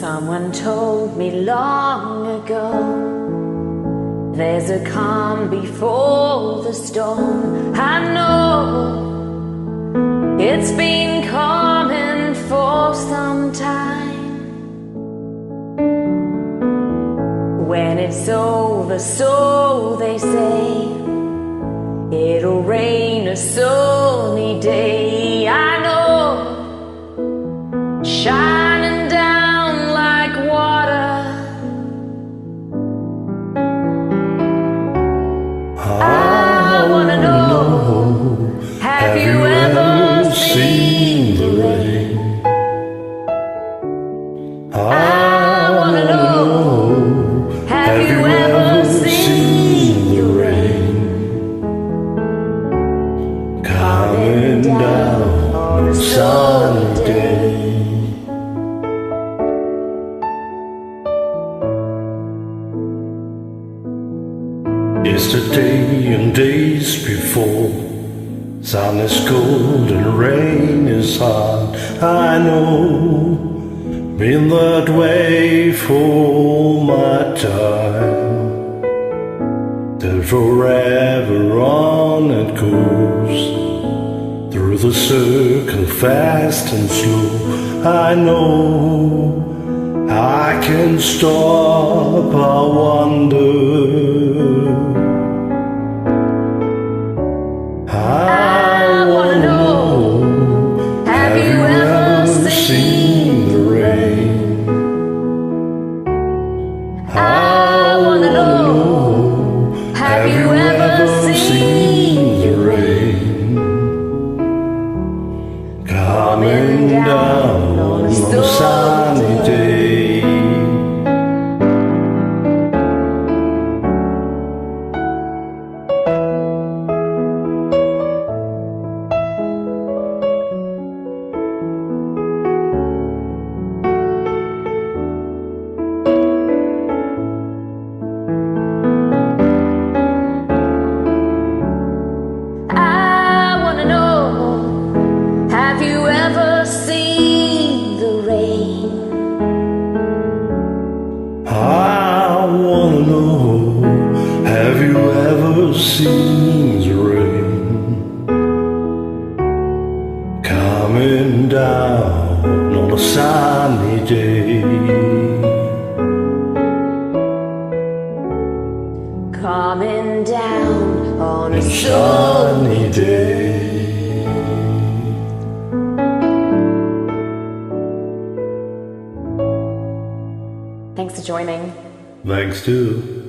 Someone told me long ago, there's a calm before the storm. I know it's been coming for some time. When it's over, so they say, it'll rain a sunny day. I know, shining down like water. I wanna know, have you ever seen the rain? I wanna know, have you ever seen the rain coming down on a sunny day? Yesterday and days before, sun is cold and rain is hard. I know, been that way for my time. Then forever on it goes, through the circle fast and slow. I know, I can stop, I wonder. I wanna know, have you ever seen the rain? I wanna know, have you ever seen the rain coming down on a sunny day? Have you ever seen the rain? I wanna know, have you ever seen the rain coming down on a sunny day? Coming down on a sunny day. Thanks for joining. Thanks too.